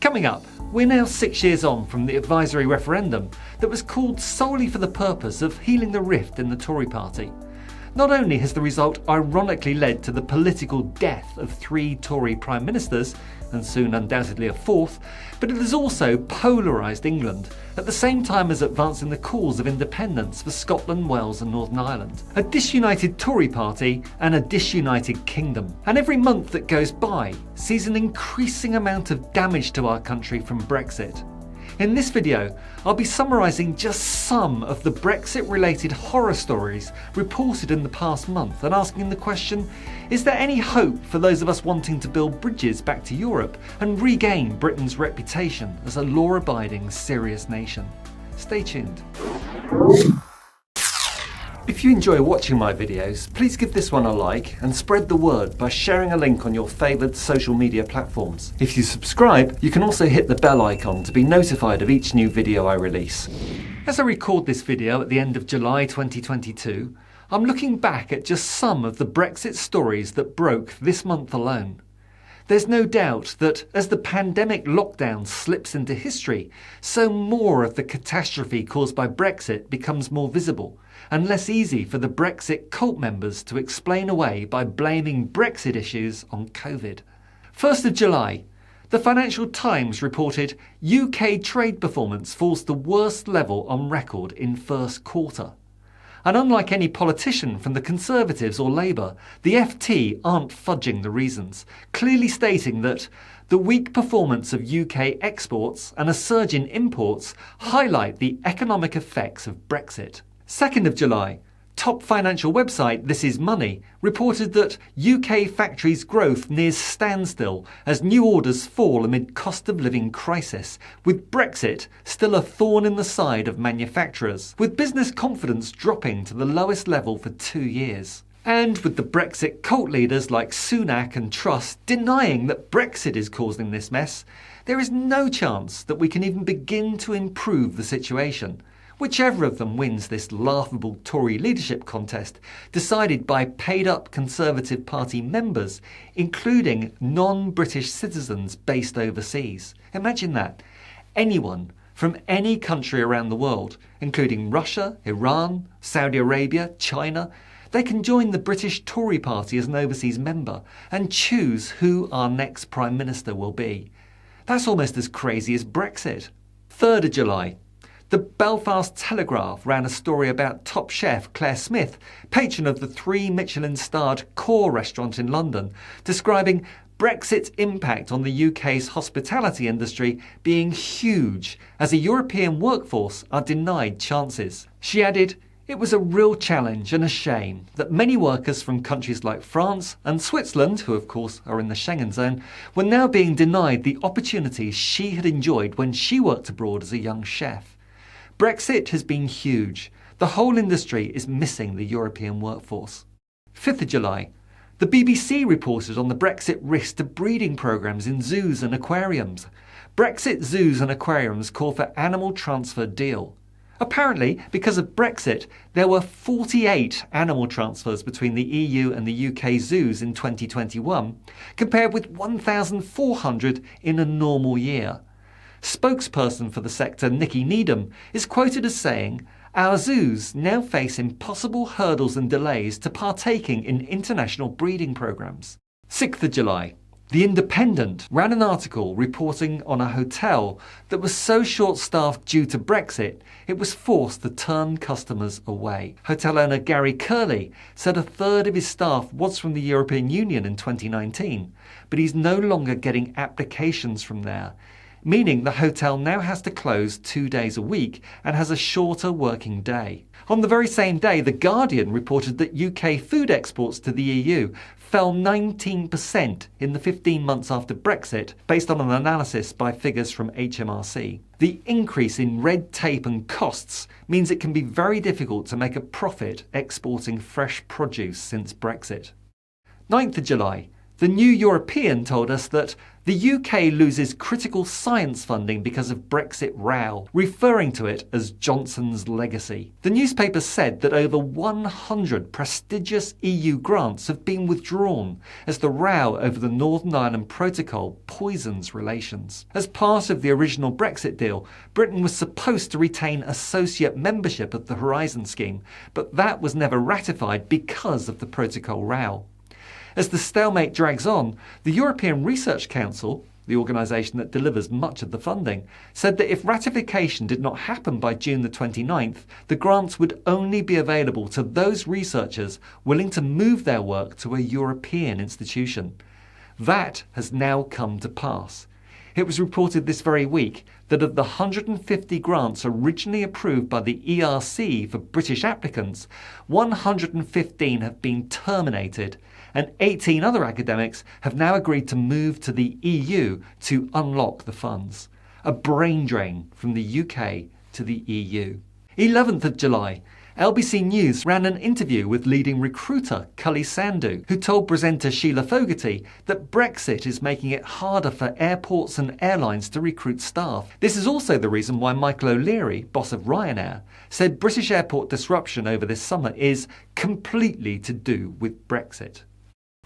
Coming up, we're now 6 years on from the advisory referendum that was called solely for the purpose of healing the rift in the Tory Party. Not only has the result ironically led to the political death of 3 Tory Prime Ministers, and soon undoubtedly a 4th, but it has also polarised England, at the same time as advancing the cause of independence for Scotland, Wales and Northern Ireland. A disunited Tory Party and a disunited kingdom. And every month that goes by sees an increasing amount of damage to our country from Brexit. In this video, I'll be summarising just some of the Brexit-related horror stories reported in the past month and asking the question, is there any hope for those of us wanting to build bridges back to Europe and regain Britain's reputation as a law-abiding, serious nation? Stay tuned. If you enjoy watching my videos, please give this one a like and spread the word by sharing a link on your favoured social media platforms. If you subscribe, you can also hit the bell icon to be notified of each new video I release. As I record this video at the end of July 2022, I'm looking back at just some of the Brexit stories that broke this month alone. There's no doubt that as the pandemic lockdown slips into history, so more of the catastrophe caused by Brexit becomes more visible and less easy for the Brexit cult members to explain away by blaming Brexit issues on COVID. 1st of July, the Financial Times reported UK trade performance falls to worst level on record in first quarter. And unlike any politician from the Conservatives or Labour, the FT aren't fudging the reasons, clearly stating that the weak performance of UK exports and a surge in imports highlight the economic effects of Brexit. 2nd of July, top financial website This Is Money reported that UK factories' growth nears standstill as new orders fall amid cost of living crisis, with Brexit still a thorn in the side of manufacturers, with business confidence dropping to the lowest level for 2 years. And with the Brexit cult leaders like Sunak and Truss denying that Brexit is causing this mess, there is no chance that we can even begin to improve the situation. Whichever of them wins this laughable Tory leadership contest, decided by paid-up Conservative Party members, including non-British citizens based overseas. Imagine that. Anyone from any country around the world, including Russia, Iran, Saudi Arabia, China, they can join the British Tory Party as an overseas member and choose who our next Prime Minister will be. That's almost as crazy as Brexit. 3rd of July. The Belfast Telegraph ran a story about top chef Claire Smith, patron of the 3 Michelin-starred Core restaurant in London, describing Brexit's impact on the UK's hospitality industry being huge as a European workforce are denied chances. She added, "It was a real challenge and a shame that many workers from countries like France and Switzerland, who of course are in the Schengen zone, were now being denied the opportunities she had enjoyed when she worked abroad as a young chef. Brexit has been huge. The whole industry is missing the European workforce." 5th of July. The BBC reported on the Brexit risk to breeding programmes in zoos and aquariums. Brexit zoos and aquariums call for animal transfer deal. Apparently, because of Brexit, there were 48 animal transfers between the EU and the UK zoos in 2021, compared with 1,400 in a normal year. Spokesperson for the sector, Nikki Needham, is quoted as saying, "Our zoos now face impossible hurdles and delays to partaking in international breeding programmes." 6th of July. The Independent ran an article reporting on a hotel that was so short-staffed due to Brexit, it was forced to turn customers away. Hotel owner Gary Curley said a third of his staff was from the European Union in 2019, but he's no longer getting applications from there, meaning the hotel now has to close 2 days a week and has a shorter working day. On the very same day, The Guardian reported that UK food exports to the EU fell 19% in the 15 months after Brexit, based on an analysis by figures from HMRC. The increase in red tape and costs means it can be very difficult to make a profit exporting fresh produce since Brexit. 9th of July. The New European told us that The UK loses critical science funding because of Brexit row, referring to it as Johnson's legacy. The newspaper said that over 100 prestigious EU grants have been withdrawn as the row over the Northern Ireland Protocol poisons relations. As part of the original Brexit deal, Britain was supposed to retain associate membership of the Horizon scheme, but that was never ratified because of the Protocol row. As the stalemate drags on, the European Research Council, the organisation that delivers much of the funding, said that if ratification did not happen by June the 29th, the grants would only be available to those researchers willing to move their work to a European institution. That has now come to pass. It was reported this very week that of the 150 grants originally approved by the ERC for British applicants, 115 have been terminated, and 18 other academics have now agreed to move to the EU to unlock the funds. A brain drain from the UK to the EU. 11th of July, LBC News ran an interview with leading recruiter Cully Sandhu, who told presenter Sheila Fogarty that Brexit is making it harder for airports and airlines to recruit staff. This is also the reason why Michael O'Leary, boss of Ryanair, said British airport disruption over this summer is completely to do with Brexit.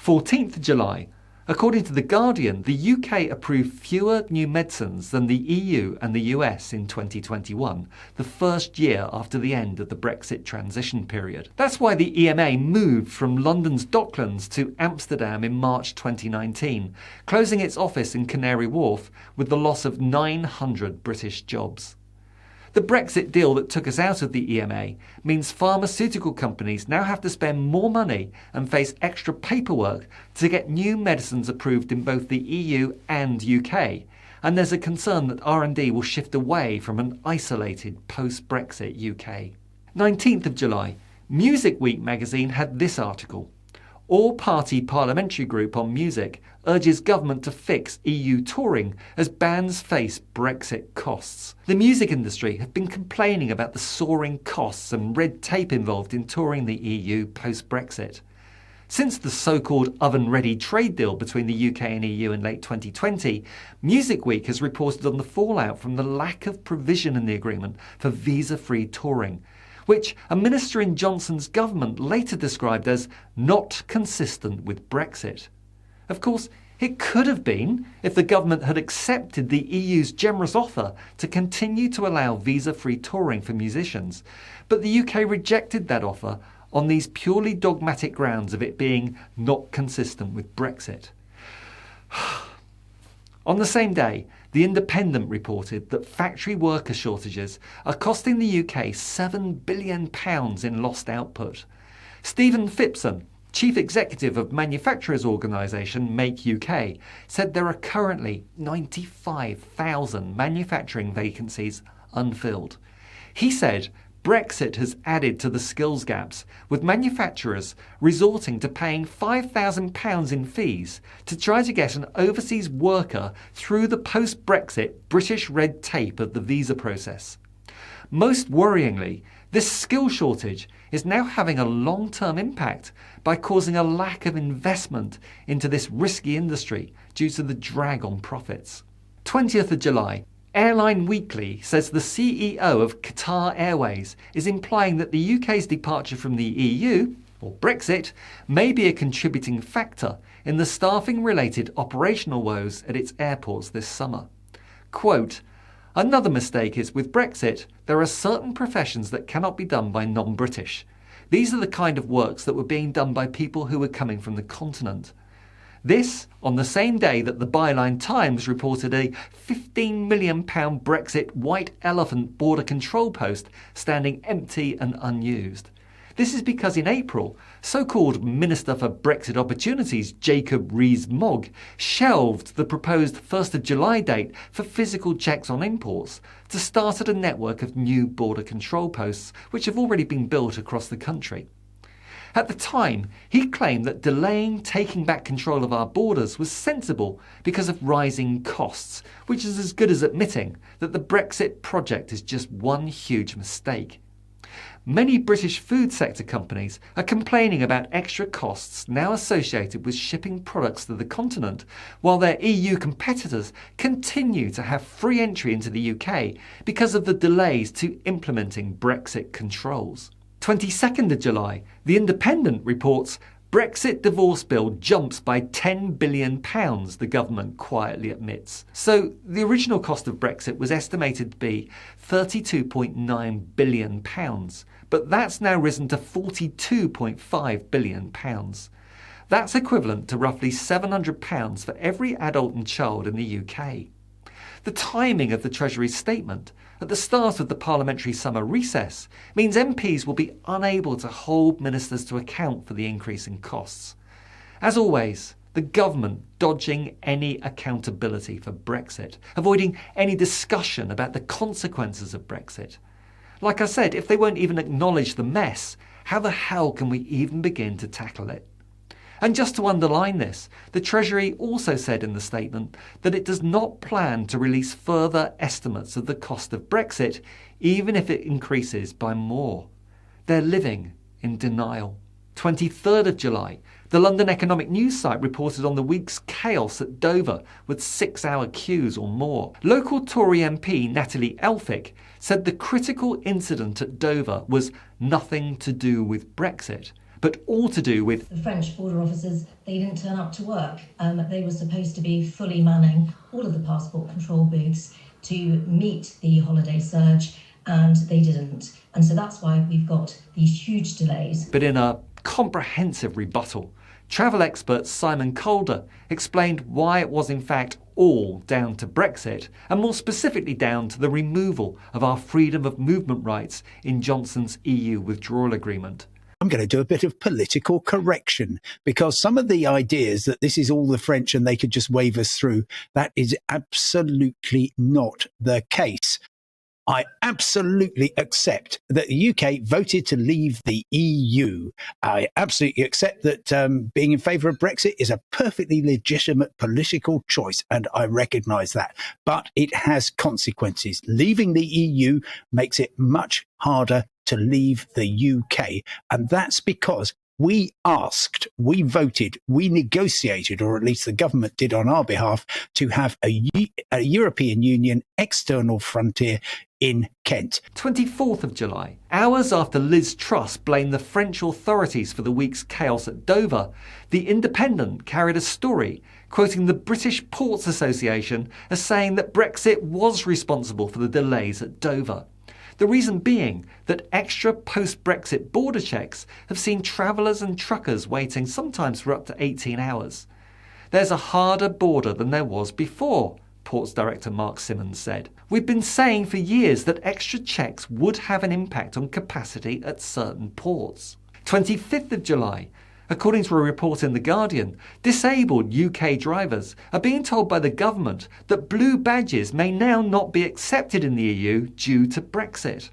14th July. According to The Guardian, the UK approved fewer new medicines than the EU and the US in 2021, the first year after the end of the Brexit transition period. That's why the EMA moved from London's Docklands to Amsterdam in March 2019, closing its office in Canary Wharf with the loss of 900 British jobs. The Brexit deal that took us out of the EMA means pharmaceutical companies now have to spend more money and face extra paperwork to get new medicines approved in both the EU and UK, and there's a concern that R&D will shift away from an isolated post-Brexit UK. 19th of July, Music Week magazine had this article. All-party parliamentary group on music urges government to fix EU touring as bands face Brexit costs. The music industry have been complaining about the soaring costs and red tape involved in touring the EU post-Brexit. Since the so-called oven-ready trade deal between the UK and EU in late 2020, Music Week has reported on the fallout from the lack of provision in the agreement for visa-free touring, which a minister in Johnson's government later described as not consistent with Brexit. Of course, it could have been if the government had accepted the EU's generous offer to continue to allow visa-free touring for musicians, but the UK rejected that offer on these purely dogmatic grounds of it being not consistent with Brexit. On the same day, The Independent reported that factory worker shortages are costing the UK £7 billion in lost output. Stephen Phipson, Chief Executive of manufacturers organisation Make UK, said there are currently 95,000 manufacturing vacancies unfilled. He said Brexit has added to the skills gaps, with manufacturers resorting to paying £5,000 in fees to try to get an overseas worker through the post-Brexit British red tape of the visa process. Most worryingly, this skill shortage is now having a long-term impact by causing a lack of investment into this risky industry due to the drag on profits. 20th of July. Airline Weekly says the CEO of Qatar Airways is implying that the UK's departure from the EU, or Brexit, may be a contributing factor in the staffing-related operational woes at its airports this summer. Quote, "Another mistake is with Brexit, there are certain professions that cannot be done by non-British. These are the kind of works that were being done by people who were coming from the continent." This on the same day that the Byline Times reported a £15 million Brexit white elephant border control post standing empty and unused. This is because in April, so-called Minister for Brexit Opportunities Jacob Rees-Mogg shelved the proposed 1st of July date for physical checks on imports to start at a network of new border control posts which have already been built across the country. At the time, he claimed that delaying taking back control of our borders was sensible because of rising costs, which is as good as admitting that the Brexit project is just one huge mistake. Many British food sector companies are complaining about extra costs now associated with shipping products to the continent, while their EU competitors continue to have free entry into the UK because of the delays to implementing Brexit controls. 22nd of July, The Independent reports Brexit divorce bill jumps by £10 billion, the government quietly admits. So the original cost of Brexit was estimated to be £32.9 billion, but that's now risen to £42.5 billion. That's equivalent to roughly £700 for every adult and child in the UK. The timing of the Treasury's statement at the start of the parliamentary summer recess means MPs will be unable to hold ministers to account for the increase in costs. As always, the government dodging any accountability for Brexit, avoiding any discussion about the consequences of Brexit. Like I said, if they won't even acknowledge the mess, how the hell can we even begin to tackle it? And just to underline this, the Treasury also said in the statement that it does not plan to release further estimates of the cost of Brexit, even if it increases by more. They're living in denial. 23rd of July, the London Economic News site reported on the week's chaos at Dover with 6-hour queues or more. Local Tory MP Natalie Elphick said the critical incident at Dover was nothing to do with Brexit, but all to do with the French border officers. They didn't turn up to work. They were supposed to be fully manning all of the passport control booths to meet the holiday surge, and they didn't. And so that's why we've got these huge delays. But in a comprehensive rebuttal, travel expert Simon Calder explained why it was in fact all down to Brexit, and more specifically down to the removal of our freedom of movement rights in Johnson's EU withdrawal agreement. I'm going to do a bit of political correction, because some of the ideas that this is all the French and they could just wave us through, that is absolutely not the case. I absolutely accept that the UK voted to leave the EU. I absolutely accept that being in favour of Brexit is a perfectly legitimate political choice, and I recognise that. But it has consequences. Leaving the EU makes it much harder to leave the UK, and that's because we asked, we voted, we negotiated, or at least the government did on our behalf, to have a European Union external frontier in Kent. 24th of July, hours after Liz Truss blamed the French authorities for the week's chaos at Dover, The Independent carried a story quoting the British Ports Association as saying that Brexit was responsible for the delays at Dover. The reason being that extra post-Brexit border checks have seen travellers and truckers waiting sometimes for up to 18 hours. There's a harder border than there was before, Ports Director Mark Simmons said. We've been saying for years that extra checks would have an impact on capacity at certain ports. 25th of July, according to a report in The Guardian, disabled UK drivers are being told by the government that blue badges may now not be accepted in the EU due to Brexit.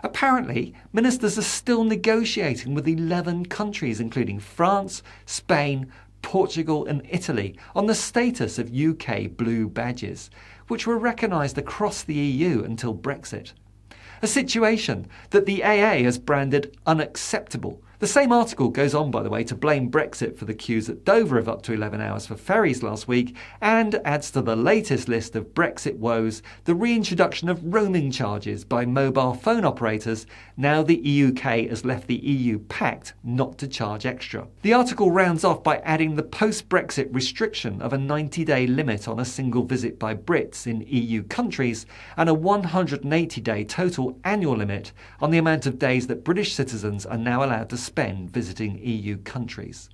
Apparently, ministers are still negotiating with 11 countries, including France, Spain, Portugal and Italy, on the status of UK blue badges, which were recognised across the EU until Brexit. A situation that the AA has branded unacceptable. The same article goes on, by the way, to blame Brexit for the queues at Dover of up to 11 hours for ferries last week, and adds to the latest list of Brexit woes the reintroduction of roaming charges by mobile phone operators now the UK has left the EU pact not to charge extra. The article rounds off by adding the post-Brexit restriction of a 90-day limit on a single visit by Brits in EU countries and a 180-day total annual limit on the amount of days that British citizens are now allowed to spend visiting EU countries.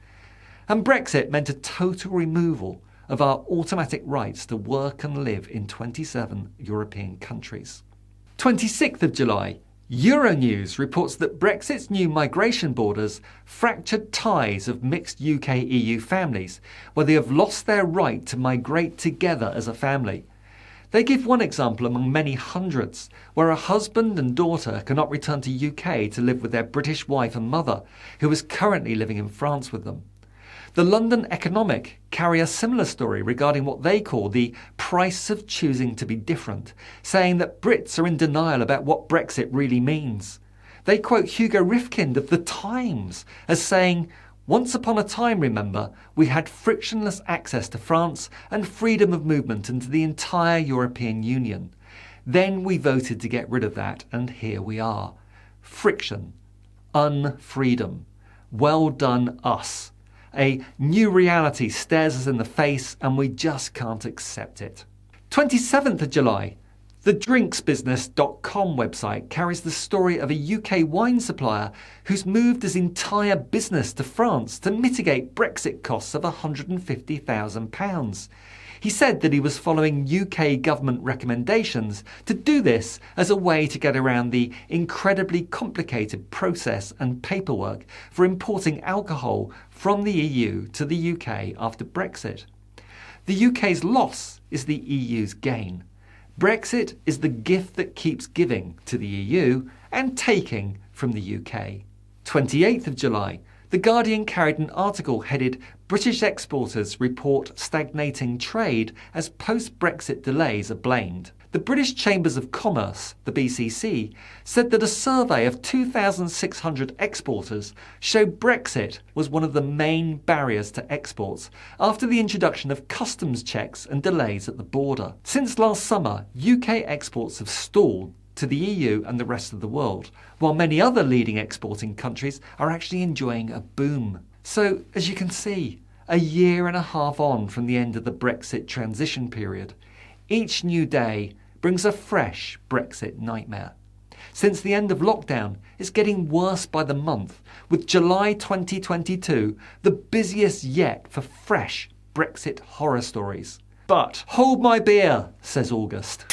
And Brexit meant a total removal of our automatic rights to work and live in 27 European countries. 26th of July, Euronews reports that Brexit's new migration borders fractured ties of mixed UK-EU families, where they have lost their right to migrate together as a family. They give one example among many hundreds, where a husband and daughter cannot return to UK to live with their British wife and mother, who is currently living in France with them. The London Economic carry a similar story regarding what they call the price of choosing to be different, saying that Brits are in denial about what Brexit really means. They quote Hugo Rifkind of The Times as saying, "Once upon a time, remember, we had frictionless access to France and freedom of movement into the entire European Union. Then we voted to get rid of that, and here we are. Friction. Unfreedom. Well done us. A new reality stares us in the face and we just can't accept it." 27th of July. The drinksbusiness.com website carries the story of a UK wine supplier who's moved his entire business to France to mitigate Brexit costs of £150,000. He said that he was following UK government recommendations to do this as a way to get around the incredibly complicated process and paperwork for importing alcohol from the EU to the UK after Brexit. The UK's loss is the EU's gain. Brexit is the gift that keeps giving to the EU and taking from the UK. 28th of July. The Guardian carried an article headed "British exporters report stagnating trade as post-Brexit delays are blamed." The British Chambers of Commerce, the BCC, said that a survey of 2,600 exporters showed Brexit was one of the main barriers to exports after the introduction of customs checks and delays at the border. Since last summer, UK exports have stalled to the EU and the rest of the world, while many other leading exporting countries are actually enjoying a boom. So, as you can see, a year and a half on from the end of the Brexit transition period, each new day brings a fresh Brexit nightmare. Since the end of lockdown, it's getting worse by the month, with July 2022 the busiest yet for fresh Brexit horror stories. But hold my beer, says August.